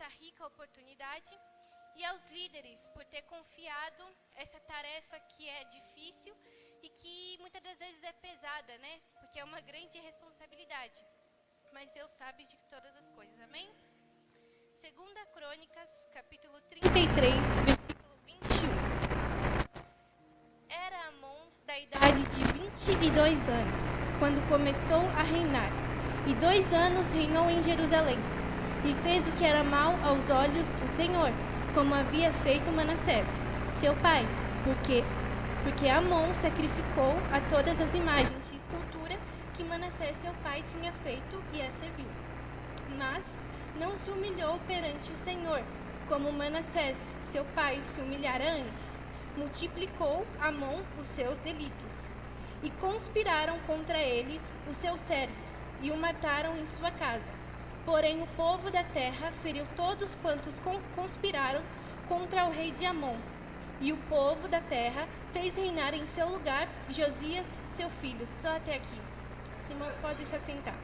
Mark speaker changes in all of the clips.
Speaker 1: essa rica oportunidade e aos líderes por ter confiado essa tarefa que é difícil e que muitas das vezes é pesada, né? Porque é uma grande responsabilidade. Mas Deus sabe de todas as coisas, amém? 2 Crônicas, capítulo 33, versículo 21. Era Amon da idade de 22 anos, quando começou a reinar, e 2 anos reinou em Jerusalém, e fez o que era mal aos olhos do Senhor, como havia feito Manassés, seu pai, porque Amon sacrificou a todas as imagens de escultura que Manassés, seu pai, tinha feito e as serviu. Mas não se humilhou perante o Senhor, como Manassés, seu pai, se humilhara antes. Multiplicou Amon os seus delitos. E conspiraram contra ele os seus servos, e o mataram em sua casa. Porém, o povo da terra feriu todos quantos conspiraram contra o rei de Amon. E o povo da terra fez reinar em seu lugar Josias, seu filho. Só até aqui. Os irmãos podem se assentar.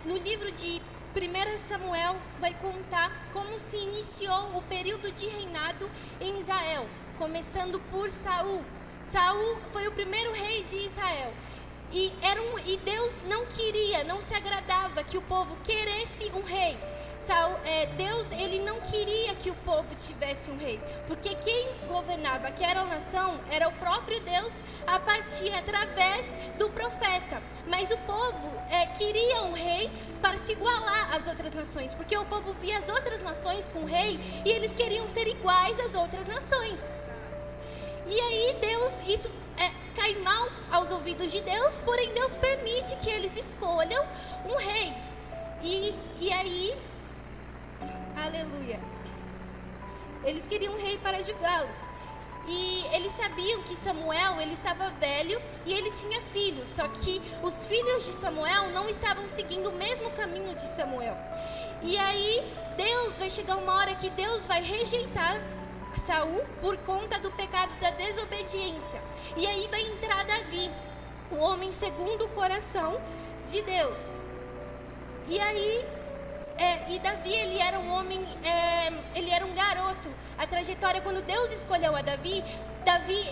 Speaker 1: No livro de 1 Samuel vai contar como se iniciou o período de reinado em Israel, começando por Saul. Saul foi o primeiro rei de Israel. E Deus não se agradava que o povo queresse um rei. Deus, ele não queria que o povo tivesse um rei, porque quem governava aquela nação era o próprio Deus a partir através do profeta. Mas o povo queria um rei para se igualar às outras nações, porque o povo via as outras nações com rei e eles queriam ser iguais às outras nações. E aí isso cai mal aos ouvidos de Deus, porém Deus permite que eles escolham um rei. E aí, aleluia, eles queriam um rei para julgá-los. E eles sabiam que Samuel, ele estava velho e ele tinha filhos, só que os filhos de Samuel não estavam seguindo o mesmo caminho de Samuel. E aí, vai chegar uma hora que Deus vai rejeitar Saul por conta do pecado da desobediência. E aí vai entrar Davi, o homem segundo o coração de Deus. E aí, Davi, ele era um homem, ele era um garoto. A trajetória, quando Deus escolheu a Davi,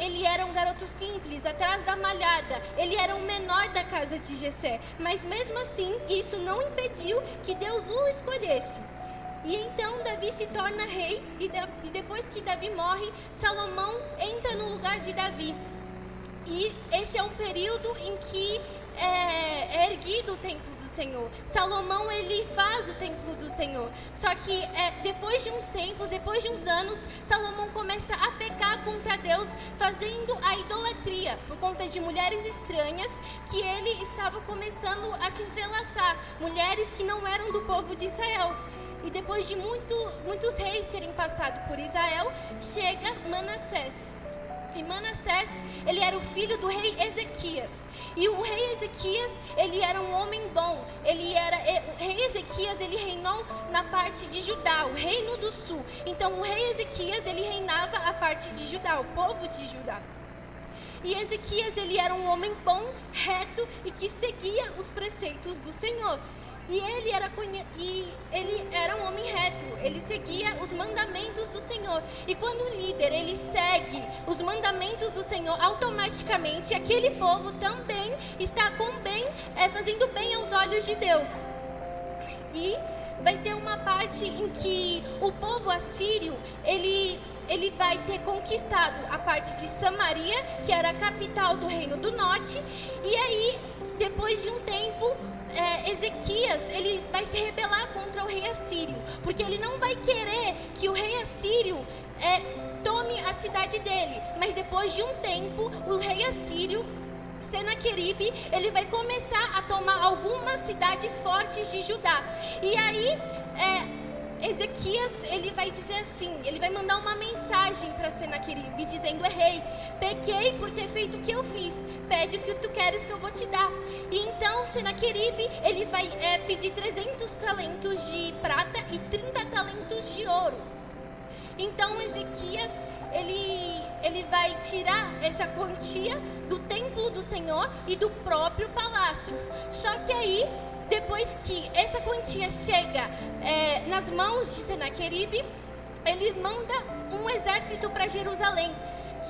Speaker 1: ele era um garoto simples, atrás da malhada. Ele era o menor da casa de Jessé. Mas mesmo assim, isso não impediu que Deus o escolhesse. E então Davi se torna rei, e depois que Davi morre, Salomão entra no lugar de Davi. E esse é um período em que é erguido o templo do Senhor. Salomão, ele faz o templo do Senhor. Só que depois de uns tempos, depois de uns anos, Salomão começa a pecar contra Deus, fazendo a idolatria por conta de mulheres estranhas que ele estava começando a se entrelaçar, mulheres que não eram do povo de Israel. E depois de muitos reis terem passado por Israel, chega Manassés. E Manassés, ele era o filho do rei Ezequias. E o rei Ezequias, ele era um homem bom. O rei Ezequias, ele reinou na parte de Judá, o reino do sul. Então, o rei Ezequias, ele reinava a parte de Judá, o povo de Judá. E Ezequias, ele era um homem bom, reto e que seguia os preceitos do Senhor. E ele era um homem reto, ele seguia os mandamentos do Senhor. E quando o líder, ele segue os mandamentos do Senhor, automaticamente aquele povo também está fazendo bem aos olhos de Deus. E vai ter uma parte em que o povo assírio, ele vai ter conquistado a parte de Samaria, que era a capital do reino do norte. E aí, depois de um tempo, Ezequias, ele vai se rebelar contra o rei assírio, porque ele não vai querer que o rei assírio tome a cidade dele. Mas depois de um tempo, o rei assírio, Senaqueribe, ele vai começar a tomar algumas cidades fortes de Judá. E aí, Ezequias, ele vai dizer assim, ele vai mandar uma mensagem para Senaqueribe, dizendo: rei, pequei por ter feito o que eu fiz, pede o que tu queres que eu vou te dar. E então Senaqueribe, ele vai pedir 300 talentos de prata e 30 talentos de ouro. Então Ezequias, ele vai tirar essa quantia do templo do Senhor e do próprio palácio. Só que aí, depois que essa quantia chega nas mãos de Senaqueribe, ele manda um exército para Jerusalém,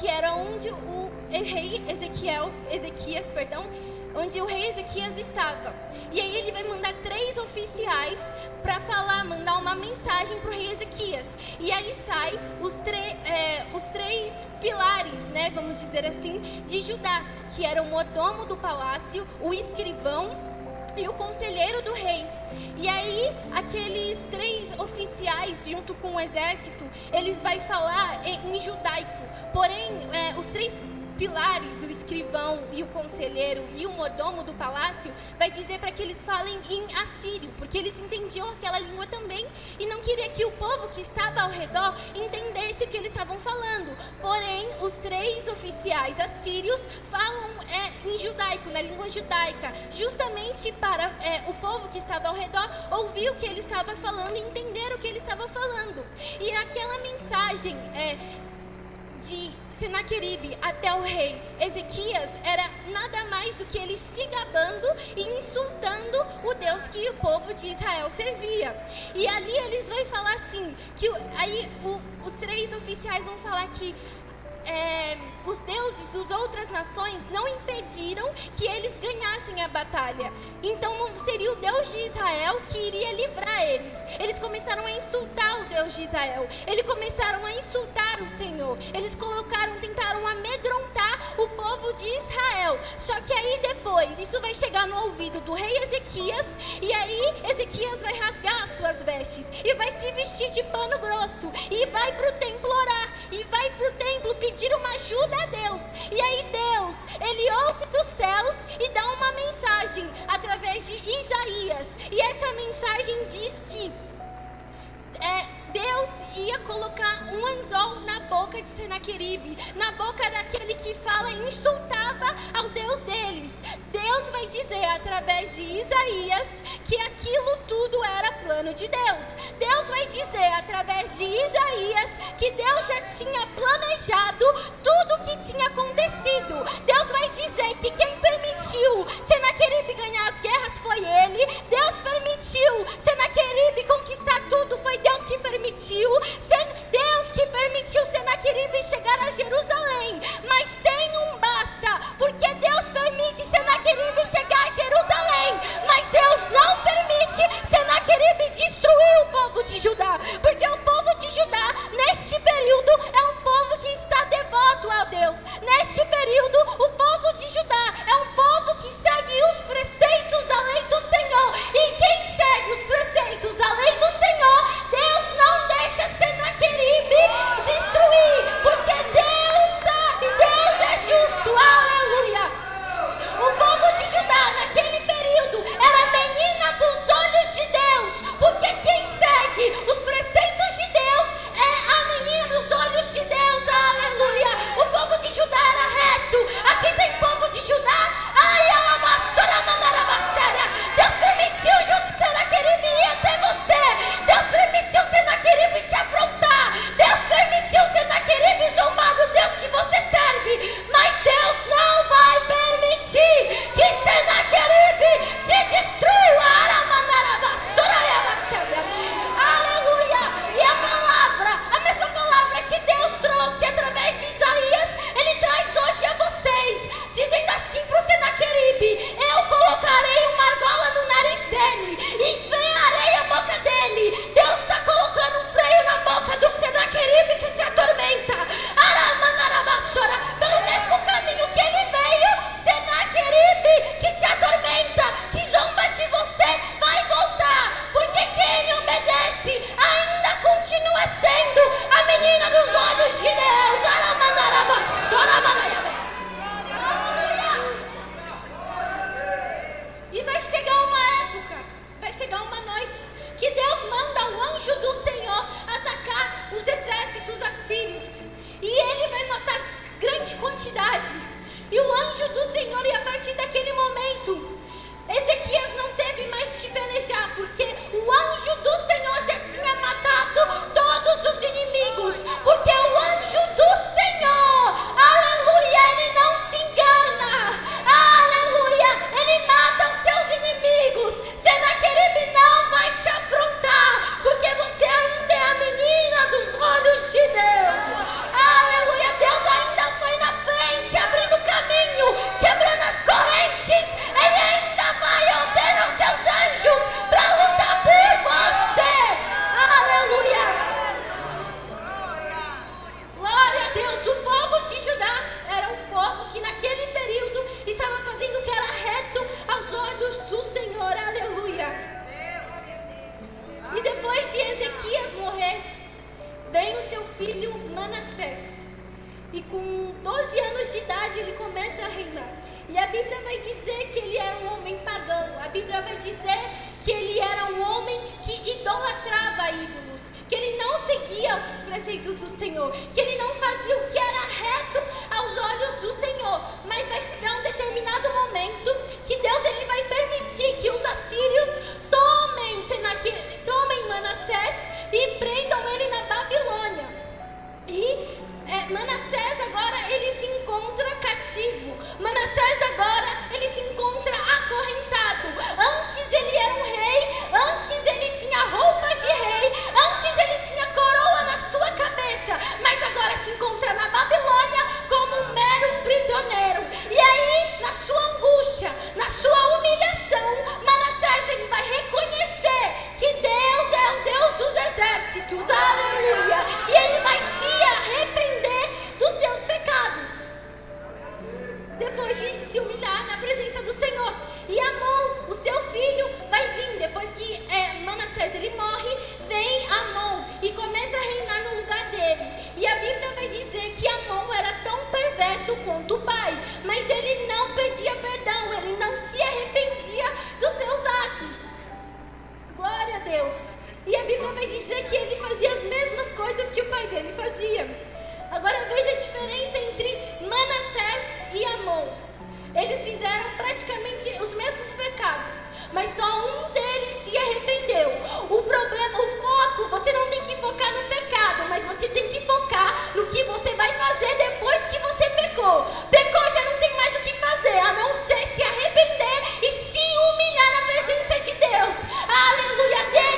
Speaker 1: que era onde o rei Ezequias, onde o rei Ezequias estava. E aí ele vai mandar 3 oficiais para mandar uma mensagem para o rei Ezequias. E aí sai os 3 pilares, né, vamos dizer assim, de Judá, que eram o mordomo do palácio, o escrivão e o conselheiro do rei. E aí aqueles 3 oficiais, junto com o exército, eles vão falar em judaico. Porém, os 3 pilares, o escrivão e o conselheiro e o mordomo do palácio, vai dizer para que eles falem em assírio, porque eles entendiam aquela língua também e não queria que o povo que estava ao redor entendesse o que eles estavam falando. Porém, os 3 oficiais assírios falam em judaico, na língua judaica, justamente para o povo que estava ao redor ouvir o que ele estava falando e entender o que ele estava falando. E aquela mensagem de Senaqueribe até o rei Ezequias era nada mais do que ele se gabando e insultando o Deus que o povo de Israel servia. E ali eles vão falar assim, que aí os 3 oficiais vão falar que os deuses das outras nações não impediram que eles ganhassem a batalha. Então não seria o Deus de Israel que iria livrar eles. Eles começaram a insultar o Deus de Israel. Eles começaram a insultar o Senhor. Eles tentaram amedrontar o povo de Israel. Só que aí depois, isso vai chegar no ouvido do rei Ezequias. E aí Ezequias vai rasgar as suas vestes e vai se vestir de pano grosso e vai para o templo orar. E vai para o templo pedir uma ajuda a Deus. E aí Deus, ele ouve dos céus e dá uma mensagem através de Isaías. E essa mensagem diz que Deus ia colocar um anzol na boca de Senaqueribe, na boca daquele que fala e insultava ao Deus deles. Deus vai dizer através de Isaías que aquilo tudo era plano de Deus. Deus vai dizer através de Isaías que Deus já tinha planejado tudo o que tinha acontecido. Deus vai dizer que quem permitiu Senaqueribe ganhar as guerras foi ele. Deus permitiu Senaqueribe conquistar tudo, foi Deus que permitiu. Deus que permitiu Senaqueribe chegar a Jerusalém. Mas tem um basta, porque Deus permite Senaqueribe chegar a Jerusalém, mas Deus não permite Senaqueribe destruir o povo de Judá, porque o povo de Judá, neste período, é um povo que está devoto a Deus. Neste período, o povo de Judá é um povo que segue os preceitos da lei do Senhor. E quem segue os preceitos da lei do Senhor, Deus não deixa Senaqueribe destruir, porque Deus sabe, Deus é justo, aleluia. O povo de Judá naquele período era a menina dos olhos de Deus, porque quem segue os preceitos de Deus é a menina dos olhos de Deus, aleluia. O povo de Judá era reto. Aqui tem povo de Judá, ai, alabassora, mandarabasséria. Deus permitiu Senaqueribe ir até você. Deus permitiu Senaqueribe te afrontar. Deus permitiu Senaqueribe zombar do Deus que você serve. Mas Deus não vai permitir que Senaqueribe te destrua. Aleluia. E a mesma palavra que Deus trouxe através de Isaías, ele traz hoje a vocês, dizendo assim para o Senaqueribe: eu colocarei uma argola no nariz dele e enfiarei a boca dele. Deus está colocando um freio na boca do Senaqueribe que te atormenta. Pelo mesmo caminho que ele veio, Senaqueribe que te atormenta, que zomba de você, vai voltar, porque quem obedece ainda continua sendo a menina dos olhos de Deus. E vai chegar uma época, vai chegar uma noite, que Deus manda o anjo do Senhor atacar os exércitos assírios. E ele vai matar grande quantidade. E o anjo do Senhor, e a partir daquele momento, Ezequias não teve mais que pelejar, porque o anjo do Senhor já tinha matado todos os inimigos. Porque o anjo do Senhor, aleluia, ele não se engana, aleluia, ele mata os seus inimigos. preceitos do Senhor, que ele não fazia o que era reto aos olhos do Senhor. Mas vai chegar um determinado momento que Deus ele vai permitir que os assírios tomem Manassés e prendam ele na Babilônia. E Manassés agora ele se encontra cativo. Manassés agora ele se encontra acorrentado. Antes ele era um rei, antes ele tinha roupas de rei, antes ele tinha coroa na sua cabeça, mas agora se encontra na Babilônia como um mero prisioneiro. E aí, na sua angústia, na sua humilhação, Manassés ele vai reconhecer que Deus é o Deus dos exércitos, aleluia, e ele vai se arrepender dos seus pecados, depois de se humilhar na presença do Senhor. E Amon, o seu filho, vai vir, depois que Manassés ele morre, vem Amon e começa a reinar no lugar dele. E a Bíblia vai dizer que Amon era tão perverso quanto o pai, mas ele não pedia perdão, ele não se arrependia dos seus atos. Glória a Deus. E a Bíblia vai dizer que ele fazia as mesmas coisas que o pai dele fazia. Agora veja a diferença entre Manassés e Amon. Eles fizeram praticamente os mesmos pecados, mas só um deles se arrependeu. O problema, o foco, você não tem que focar no pecado, mas você tem que focar no que você vai fazer depois que você pecou. Pecou, já não tem mais o que fazer, a não ser se arrepender e se humilhar na presença de Deus. Aleluia.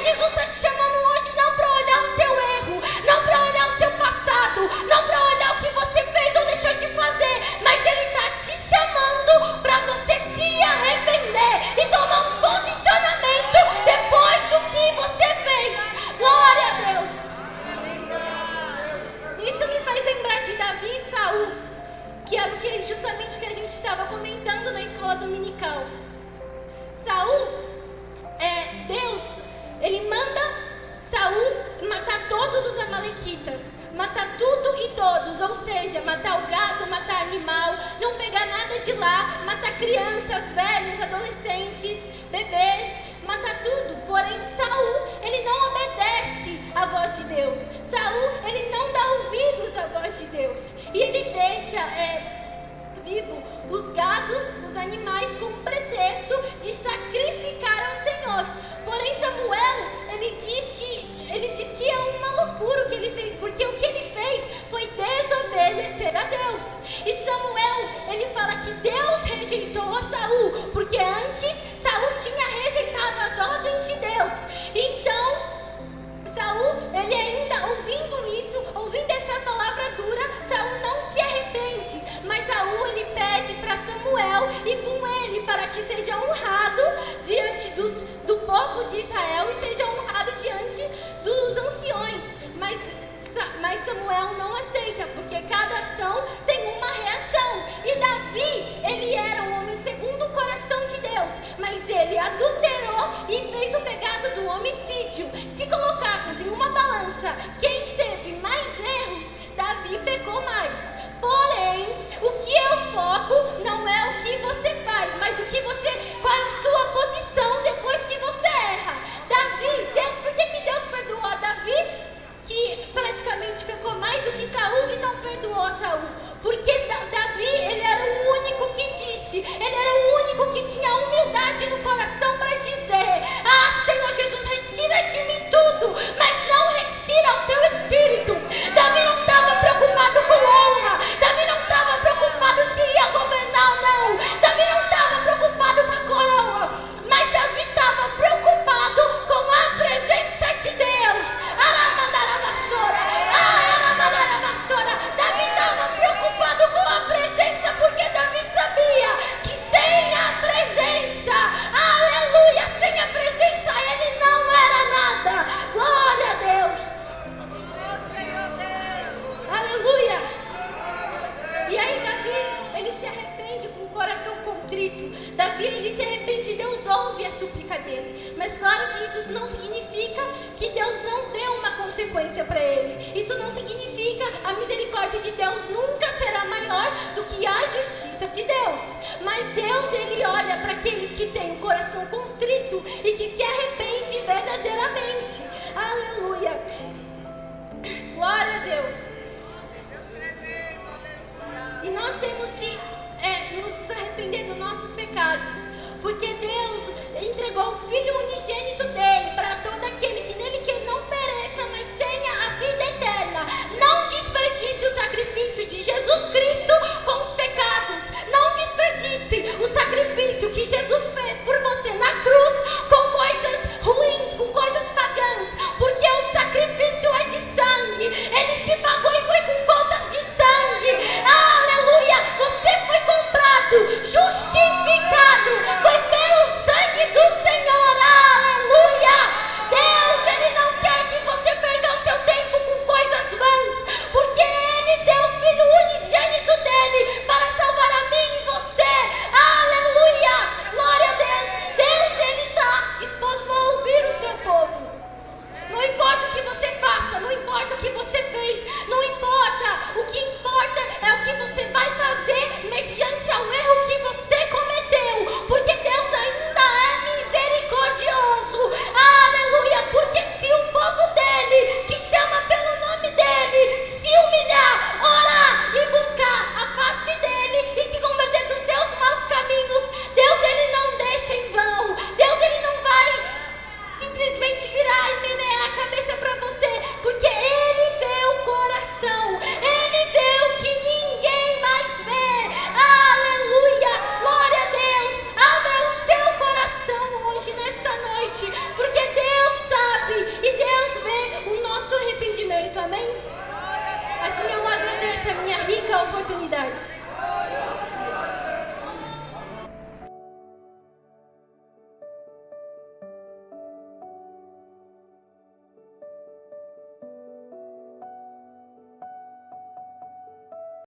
Speaker 1: Jesus está te chamando hoje não para olhar o seu erro, não para olhar o seu passado, não para olhar o que você fez ou deixou de fazer, mas Ele está te chamando para você se arrepender e tomar um posicionamento depois do que você fez. Glória a Deus. Isso me faz lembrar de Davi e Saul, que era justamente o que a gente estava comentando na escola dominical. Saul, Deus, ele manda Saul matar todos os amalequitas, matar tudo e todos, ou seja, matar o gado, matar animal, não pegar nada de lá, matar crianças, velhos, adolescentes, bebês, matar tudo. Porém, Saul, ele não obedece à voz de Deus. Saul, ele não dá ouvidos à voz de Deus. E ele deixa vivo os gados, os animais, como pretexto de sacrificar ao Senhor. Porém, Samuel, ele diz que é uma loucura o que ele fez, porque o que ele fez foi desobedecer a Deus. E Samuel, ele fala que Deus rejeitou a Saul, porque antes Saul tinha rejeitado as ordens de Deus. Então, Saul, ele ainda ouvindo essa palavra dura, Saul não se arrepende, mas Saul, ele pede para Samuel ir com ele para que seja honrado diante do povo de Israel e seja honrado diante dos anciões. Mas Samuel não aceita, porque cada ação tem uma reação. E Davi, ele era um homem segundo o coração de Deus, mas ele adulterou e fez o pecado do homicídio. Se colocarmos em uma balança quem teve mais erros, Davi pecou mais. Porém, o que é o foco não é o que você faz, mas qual é a sua posição depois que você erra. Por que Deus perdoou a Davi, que praticamente pecou mais do que Saul, e não perdoou a Saul? Porque Davi, ele era o único que disse, ele era o único que tinha humildade no coração para dizer: ah, Senhor Jesus, retira de mim tudo, mas não retira o teu espírito. Davi não estava preocupado com honra, Davi não estava preocupado se ia governar ou não, Davi não estava preocupado com a coroa, mas Davi estava preocupado com a presença de Deus. Davi estava preocupado com a presença, porque Davi sabia que sem a presença, aleluia, sem a presença ele não era nada. Glória a Deus. Aleluia. E aí Davi, ele se arrepende com o coração contrito. Davi, ele se arrepende e Deus ouve a súplica dele. Mas claro que isso não significa que Deus não dê uma consequência para ele. Isso não significa, a misericórdia de Deus nunca será maior do que a justiça de Deus. Mas Deus, ele olha para aqueles que têm um coração contrito e que se arrepende verdadeiramente. Aleluia. Glória Filho unigênito